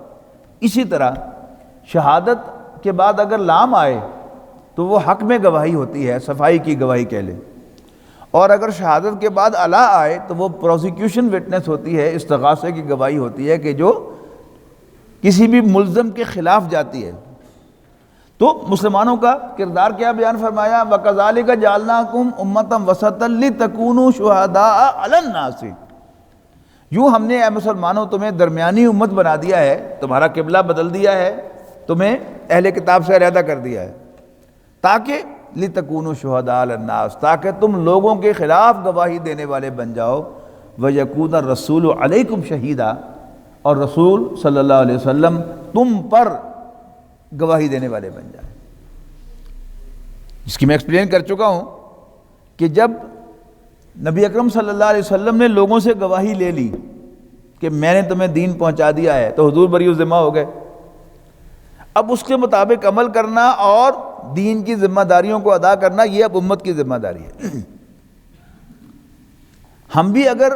اسی طرح شہادت کے بعد اگر لام آئے تو وہ حق میں گواہی ہوتی ہے، صفائی کی گواہی کہہ لیں، اور اگر شہادت کے بعد الا آئے تو وہ پروسیکیوشن وٹنس ہوتی ہے، استغاثے کی گواہی ہوتی ہے کہ جو کسی بھی ملزم کے خلاف جاتی ہے. تو مسلمانوں کا کردار کیا بیان فرمایا؟ وَكَذَلِكَ جَعَلْنَاكُمْ أُمَّةً وَسَطًا لِتَكُونُوا شُهَدَاءَ عَلَى النَّاسِ. یوں ہم نے اے مسلمانوں تمہیں درمیانی امت بنا دیا ہے، تمہارا قبلہ بدل دیا ہے، تمہیں اہل کتاب سے علیحدہ کر دیا ہے، تاکہ لِتَكُونُوا شُهَدَاءَ عَلَى النَّاسِ، تاکہ تم لوگوں کے خلاف گواہی دینے والے بن جاؤ. وَيَكُونَ الرَّسُولُ عَلَيْكُمْ شَهِيدًا، اور رسول صلی اللہ علیہ وسلم تم پر گواہی دینے والے بن جائیں. جس کی میں ایکسپلین کر چکا ہوں کہ جب نبی اکرم صلی اللہ علیہ وسلم نے لوگوں سے گواہی لے لی کہ میں نے تمہیں دین پہنچا دیا ہے، تو حضور بری الذمہ ہو گئے. اب اس کے مطابق عمل کرنا اور دین کی ذمہ داریوں کو ادا کرنا، یہ اب امت کی ذمہ داری ہے. ہم بھی اگر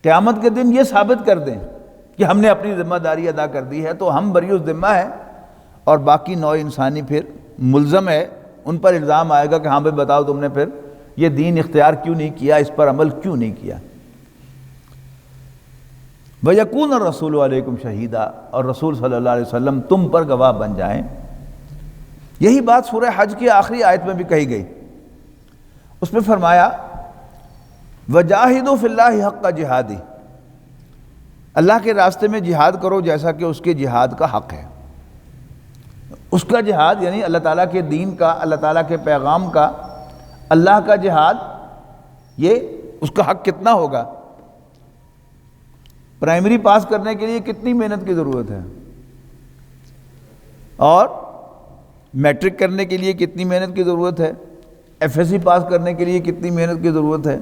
قیامت کے دن یہ ثابت کر دیں کہ ہم نے اپنی ذمہ داری ادا کر دی ہے تو ہم بری الذمہ ہیں، اور باقی نوع انسانی پھر ملزم ہے. ان پر الزام آئے گا کہ ہاں بھائی بتاؤ تم نے پھر یہ دین اختیار کیوں نہیں کیا، اس پر عمل کیوں نہیں کیا. وَيَكُونَ الرَّسُولُ عَلَيْكُمْ شَهِيدًا، اور رسول صلی اللہ علیہ وسلم تم پر گواہ بن جائیں. یہی بات سورہ حج کی آخری آیت میں بھی کہی گئی. اس میں فرمایا وَجَاهِدُوا فِي اللَّهِ حَقَّ جِهَادِهِ، اللہ کے راستے میں جہاد کرو جیسا کہ اس کے جہاد کا حق ہے. اس کا جہاد یعنی اللہ تعالیٰ کے دین کا، اللہ تعالیٰ کے پیغام کا، اللہ کا جہاد، یہ اس کا حق کتنا ہوگا؟ پرائمری پاس کرنے کے لیے کتنی محنت کی ضرورت ہے، اور میٹرک کرنے کے لیے کتنی محنت کی ضرورت ہے، ایف ایس سی پاس کرنے کے لیے کتنی محنت کی ضرورت ہے،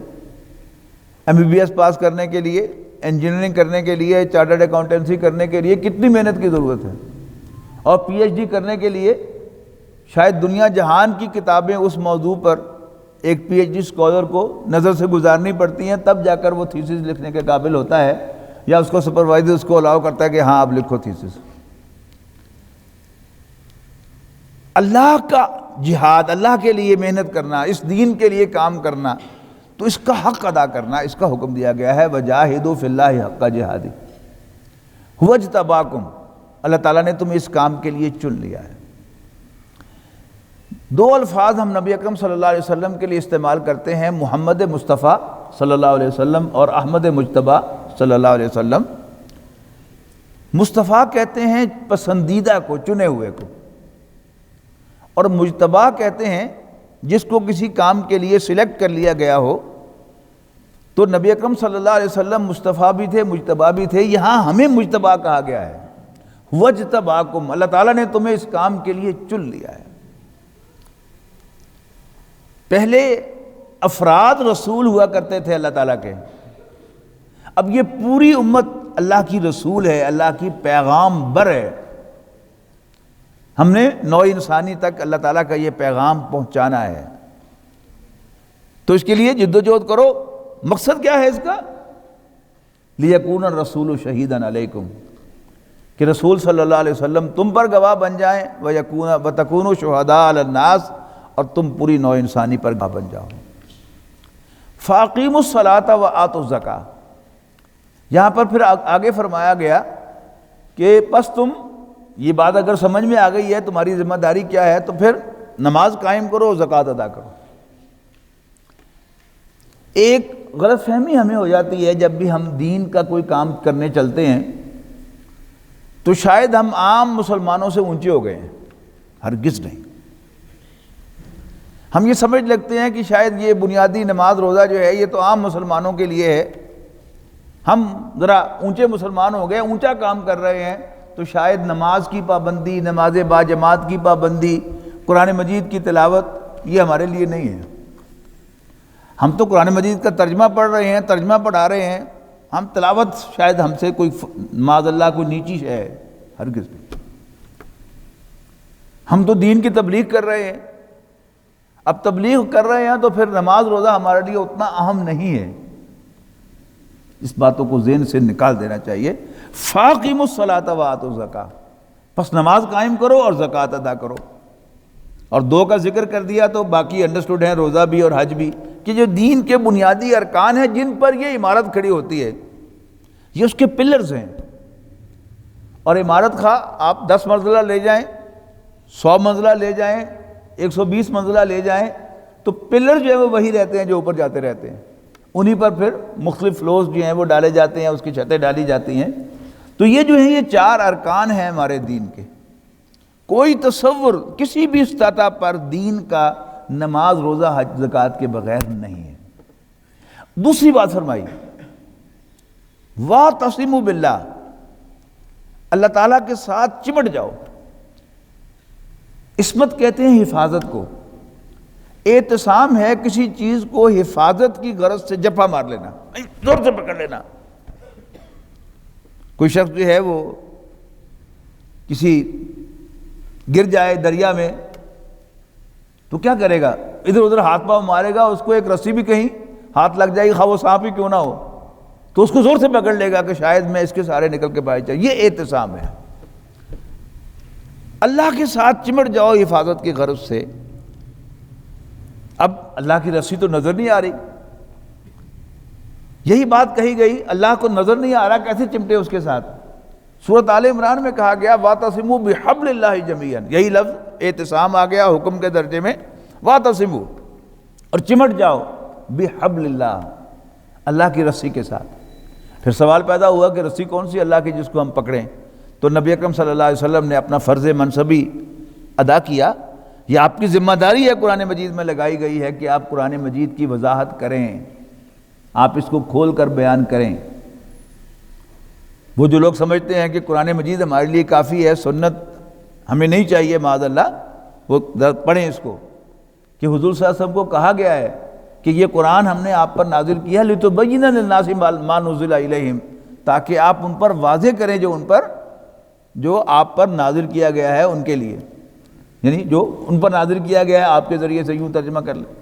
ایم بی بی ایس پاس کرنے کے لیے، انجینئرنگ کرنے کے لیے، چارٹرڈ اکاؤنٹنسی کرنے کے لیے کتنی محنت کی ضرورت ہے، اور پی ایچ ڈی کرنے کے لیے شاید دنیا جہان کی کتابیں اس موضوع پر ایک پی ایچ ڈی اسکالر کو نظر سے گزارنی پڑتی ہیں، تب جا کر وہ تھیسس لکھنے کے قابل ہوتا ہے، یا اس کو سپروائزر اس کو الاؤ کرتا ہے کہ ہاں آپ لکھو تھیسس. اللہ کا جہاد، اللہ کے لیے محنت کرنا، اس دین کے لیے کام کرنا، تو اس کا حق ادا کرنا، اس کا حکم دیا گیا ہے. وَجَاهِدُوا فِي اللَّهِ حَقَّ جِهَادِهِ هُوَ اجْتَبَاكُمْ، اللہ تعالیٰ نے تمہیں اس کام کے لیے چن لیا ہے. دو الفاظ ہم نبی اکرم صلی اللہ علیہ وسلم کے لیے استعمال کرتے ہیں، محمد مصطفیٰ صلی اللہ علیہ وسلم اور احمد مجتبیٰ صلی اللہ علیہ وسلم. مصطفیٰ کہتے ہیں پسندیدہ کو، چنے ہوئے کو، اور مجتبیٰ کہتے ہیں جس کو کسی کام کے لیے سلیکٹ کر لیا گیا ہو. تو نبی اکرم صلی اللہ علیہ وسلم مصطفیٰ بھی تھے، مجتبیٰ بھی تھے. یہاں ہمیں مجتبیٰ کہا گیا ہے. وَاجْتَبَاكُمْ، اللہ تعالیٰ نے تمہیں اس کام کے لیے چن لیا ہے. پہلے افراد رسول ہوا کرتے تھے اللہ تعالیٰ کے، اب یہ پوری امت اللہ کی رسول ہے، اللہ کی پیغام بر ہے. ہم نے نوع انسانی تک اللہ تعالیٰ کا یہ پیغام پہنچانا ہے. تو اس کے لیے جدوجہد کرو. مقصد کیا ہے اس کا؟ لِيَكُونَ الرَّسُولُ شَهِيدًا عَلَيْكُمْ، کہ رسول صلی اللہ علیہ وسلم تم پر گواہ بن جائیں. وَتَكُونُوا شُهَدَاءَ عَلَى النَّاسِ، اور تم پوری نوع انسانی پر گواہ بن جاؤ. فَأَقِيمُوا الصَّلَاةَ وَآتُوا الزَّكَاةَ، یہاں پر پھر آگے فرمایا گیا کہ پس تم، یہ بات اگر سمجھ میں آ گئی ہے تمہاری ذمہ داری کیا ہے، تو پھر نماز قائم کرو، زکوٰۃ ادا کرو. ایک غلط فہمی ہمیں ہو جاتی ہے جب بھی ہم دین کا کوئی کام کرنے چلتے ہیں، تو شاید ہم عام مسلمانوں سے اونچے ہو گئے ہیں. ہرگز نہیں. ہم یہ سمجھ لگتے ہیں کہ شاید یہ بنیادی نماز روزہ جو ہے یہ تو عام مسلمانوں کے لیے ہے، ہم ذرا اونچے مسلمان ہو گئے، اونچا کام کر رہے ہیں، تو شاید نماز کی پابندی، نماز باجماعت کی پابندی، قرآن مجید کی تلاوت یہ ہمارے لیے نہیں ہے۔ ہم تو قرآن مجید کا ترجمہ پڑھ رہے ہیں، ترجمہ پڑھا رہے ہیں، ہم تلاوت شاید ہم سے کوئی معاذ اللہ کوئی نیچی ہے، ہرگز نہیں۔ ہم تو دین کی تبلیغ کر رہے ہیں، اب تبلیغ کر رہے ہیں تو پھر نماز روزہ ہمارے لیے اتنا اہم نہیں ہے۔ اس باتوں کو ذہن سے نکال دینا چاہیے۔ فاقیموا الصلاۃ وآتوا الزکاۃ، پس نماز قائم کرو اور زکوٰۃ ادا کرو۔ اور دو کا ذکر کر دیا تو باقی انڈرسٹوڈ ہیں، روزہ بھی اور حج بھی، کہ جو دین کے بنیادی ارکان ہیں جن پر یہ عمارت کھڑی ہوتی ہے، یہ اس کے پلرز ہیں۔ اور عمارت خواہ آپ 10 منزلہ لے جائیں، 100 منزلہ لے جائیں، 120 منزلہ لے جائیں، تو پلر جو ہے وہ وہی رہتے ہیں جو اوپر جاتے رہتے ہیں، انہی پر پھر مختلف فلورز جو ہیں وہ ڈالے جاتے ہیں، اس کی چھتیں ڈالی جاتی ہیں۔ تو یہ جو ہیں یہ 4 ارکان ہیں ہمارے دین کے۔ کوئی تصور کسی بھی سطح پر دین کا نماز روزہ حج زکوٰۃ کے بغیر نہیں ہے۔ دوسری بات فرمائی وَاعْتَصِمُوا بِاللَّهِ، اللہ تعالیٰ کے ساتھ چمٹ جاؤ۔ عصمت کہتے ہیں حفاظت کو، اعتصام ہے کسی چیز کو حفاظت کی غرض سے جپا مار لینا، زور سے پکڑ لینا۔ کوئی شخص جو ہے وہ کسی گر جائے دریا میں تو کیا کرے گا؟ ادھر ادھر ہاتھ پاؤں مارے گا، اس کو ایک رسی بھی کہیں ہاتھ لگ جائے گی، خواہ وہ سانپ ہی کیوں نہ ہو، تو اس کو زور سے پکڑ لے گا کہ شاید میں اس کے سارے نکل کے باہر جائے۔ یہ اعتصام ہے۔ اللہ کے ساتھ چمٹ جاؤ حفاظت کی غرض سے۔ اب اللہ کی رسی تو نظر نہیں آ رہی، یہی بات کہی گئی، اللہ کو نظر نہیں آ رہا، کیسے چمٹے اس کے ساتھ؟ سورۃ آل عمران میں کہا گیا وَاعْتَصِمُوا بِحَبْلِ اللَّهِ جَمِيعًا، یہی لفظ اعتصام آ گیا حکم کے درجے میں، وَاعْتَصِمُوا، اور چمٹ جاؤ بِحَبْلِ اللَّهِ، اللہ کی رسی کے ساتھ۔ پھر سوال پیدا ہوا کہ رسی کون سی اللہ کی جس کو ہم پکڑیں؟ تو نبی اکرم صلی اللہ علیہ وسلم نے اپنا فرض منصبی ادا کیا۔ یہ آپ کی ذمہ داری ہے، قرآن مجید میں لگائی گئی ہے کہ آپ قرآن مجید کی وضاحت کریں، آپ اس کو کھول کر بیان کریں۔ وہ جو لوگ سمجھتے ہیں کہ قرآن مجید ہمارے لیے کافی ہے، سنت ہمیں نہیں چاہیے معاذ اللہ، وہ پڑھیں اس کو کہ حضور صلی اللہ علیہ وسلم کو کہا گیا ہے کہ یہ قرآن ہم نے آپ پر نازل کیا لِتُبَيِّنَ لِلنَّاسِ مَا نُزِّلَ إِلَيْهِمْ، تاکہ آپ ان پر واضح کریں جو آپ پر نازل کیا گیا ہے ان کے لیے، یعنی جو ان پر نازل کیا گیا ہے آپ کے ذریعے سے، یوں ترجمہ کر لیں۔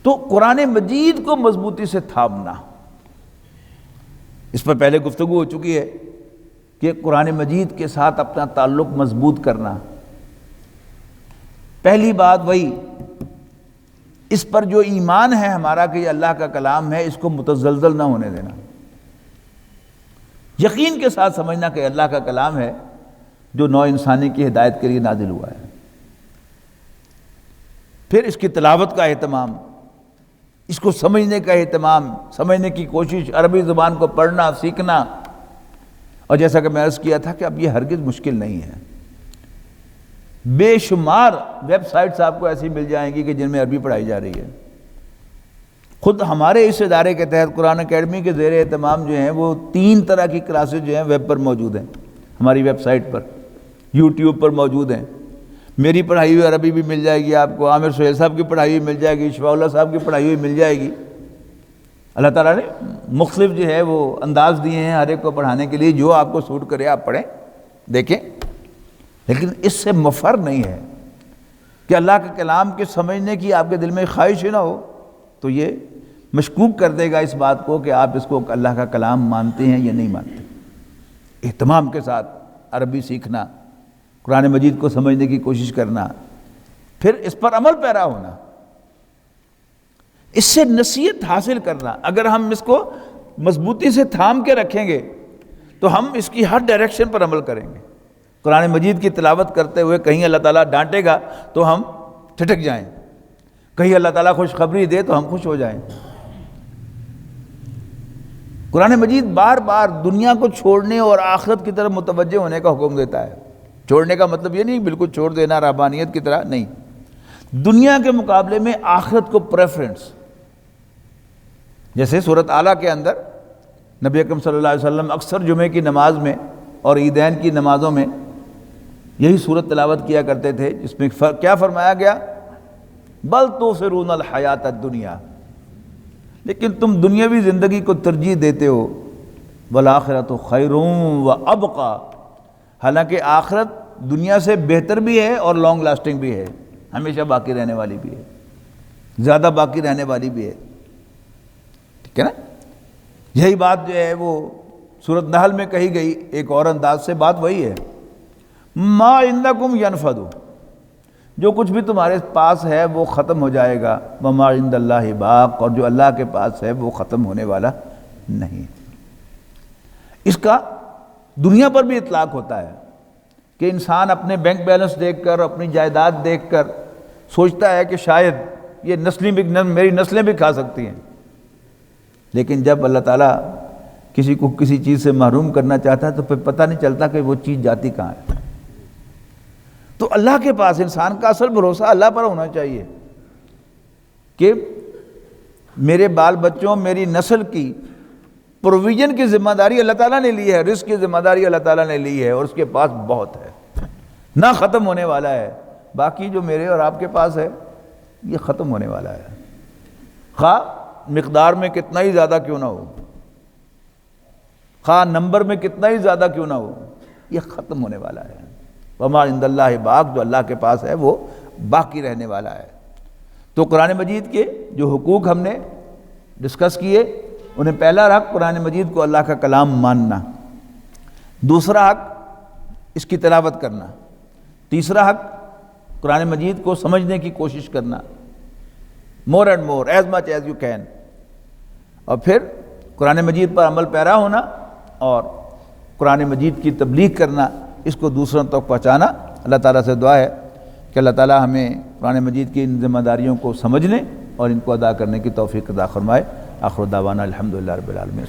تو قرآن مجید کو مضبوطی سے تھامنا، اس پر پہلے گفتگو ہو چکی ہے کہ قرآن مجید کے ساتھ اپنا تعلق مضبوط کرنا۔ پہلی بات وہی، اس پر جو ایمان ہے ہمارا کہ یہ اللہ کا کلام ہے، اس کو متزلزل نہ ہونے دینا، یقین کے ساتھ سمجھنا کہ اللہ کا کلام ہے جو نوع انسانی کی ہدایت کے لیے نازل ہوا ہے۔ پھر اس کی تلاوت کا اہتمام، اس کو سمجھنے کا اہتمام، سمجھنے کی کوشش، عربی زبان کو پڑھنا سیکھنا۔ اور جیسا کہ میں عرض کیا تھا کہ اب یہ ہرگز مشکل نہیں ہے، بے شمار ویب سائٹس آپ کو ایسی مل جائیں گی کہ جن میں عربی پڑھائی جا رہی ہے۔ خود ہمارے اس ادارے کے تحت قرآن اکیڈمی کے زیر اہتمام جو ہیں وہ 3 طرح کی کلاسز جو ہیں ویب پر موجود ہیں، ہماری ویب سائٹ پر، یوٹیوب پر موجود ہیں۔ میری پڑھائی ہوئی عربی بھی مل جائے گی آپ کو، عامر سہیل صاحب کی پڑھائی ہوئی مل جائے گی، شفاء اللہ صاحب کی پڑھائی ہوئی مل جائے گی۔ اللہ تعالیٰ نے مختلف جو ہے وہ انداز دیے ہیں ہر ایک کو پڑھانے کے لیے، جو آپ کو سوٹ کرے آپ پڑھیں دیکھیں۔ لیکن اس سے مفر نہیں ہے کہ اللہ کے کلام کے سمجھنے کی آپ کے دل میں خواہش ہی نہ ہو، تو یہ مشکوک کر دے گا اس بات کو کہ آپ اس کو اللہ کا کلام مانتے ہیں یا نہیں مانتے۔ اہتمام کے ساتھ عربی سیکھنا، قرآن مجید کو سمجھنے کی کوشش کرنا، پھر اس پر عمل پیرا ہونا، اس سے نصیحت حاصل کرنا۔ اگر ہم اس کو مضبوطی سے تھام کے رکھیں گے تو ہم اس کی ہر ڈائریکشن پر عمل کریں گے۔ قرآن مجید کی تلاوت کرتے ہوئے کہیں اللہ تعالیٰ ڈانٹے گا تو ہم ٹھٹک جائیں، کہیں اللہ تعالیٰ خوشخبری دے تو ہم خوش ہو جائیں۔ قرآن مجید بار بار دنیا کو چھوڑنے اور آخرت کی طرف متوجہ ہونے کا حکم دیتا ہے۔ چھوڑنے کا مطلب یہ نہیں بالکل چھوڑ دینا رہبانیت کی طرح، نہیں، دنیا کے مقابلے میں آخرت کو پریفرنس۔ جیسے سورۃ اعلیٰ کے اندر نبی اکرم صلی اللہ علیہ وسلم اکثر جمعے کی نماز میں اور عیدین کی نمازوں میں یہی صورت تلاوت کیا کرتے تھے، جس میں کیا فرمایا گیا؟ بل تؤثرون الحیات الدنیا، لیکن تم دنیاوی زندگی کو ترجیح دیتے ہو، والآخرۃ خیر وابقی، حالانکہ آخرت دنیا سے بہتر بھی ہے اور لانگ لاسٹنگ بھی ہے، ہمیشہ باقی رہنے والی بھی ہے، زیادہ باقی رہنے والی بھی ہے، ٹھیک ہے نا؟ یہی بات جو ہے وہ سورۃ نحل میں کہی گئی ایک اور انداز سے، بات وہی ہے، ما عندکم ینفد، جو کچھ بھی تمہارے پاس ہے وہ ختم ہو جائے گا، وما عند اللہ باق، اور جو اللہ کے پاس ہے وہ ختم ہونے والا نہیں۔ اس کا دنیا پر بھی اطلاق ہوتا ہے کہ انسان اپنے بینک بیلنس دیکھ کر، اپنی جائیداد دیکھ کر سوچتا ہے کہ شاید یہ میری نسلیں بھی کھا سکتی ہیں، لیکن جب اللہ تعالیٰ کسی کو کسی چیز سے محروم کرنا چاہتا ہے تو پھر پتہ نہیں چلتا کہ وہ چیز جاتی کہاں ہے۔ تو اللہ کے پاس انسان کا اصل بھروسہ اللہ پر ہونا چاہیے کہ میرے بال بچوں، میری نسل کی پروویژن کی ذمہ داری اللہ تعالیٰ نے لی ہے، رزق کی ذمہ داری اللہ تعالیٰ نے لی ہے، اور اس کے پاس بہت ہے، نہ ختم ہونے والا ہے۔ باقی جو میرے اور آپ کے پاس ہے یہ ختم ہونے والا ہے، خواہ مقدار میں کتنا ہی زیادہ کیوں نہ ہو، خواہ نمبر میں کتنا ہی زیادہ کیوں نہ ہو، یہ ختم ہونے والا ہے۔ وما عند اللہ باق، جو اللہ کے پاس ہے وہ باقی رہنے والا ہے۔ تو قرآن مجید کے جو حقوق ہم نے ڈسکس کیے، انہیں پہلا حق قرآن مجید کو اللہ کا کلام ماننا، دوسرا حق اس کی تلاوت کرنا، تیسرا حق قرآن مجید کو سمجھنے کی کوشش کرنا، more and more, as much as you can, اور پھر قرآن مجید پر عمل پیرا ہونا اور قرآن مجید کی تبلیغ کرنا، اس کو دوسروں تک پہنچانا۔ اللہ تعالیٰ سے دعا ہے کہ اللہ تعالیٰ ہمیں قرآن مجید کی ان ذمہ داریوں کو سمجھنے اور ان کو ادا کرنے کی توفیق عطا فرمائے۔ آخر دعوانا الحمدللہ رب العالمین۔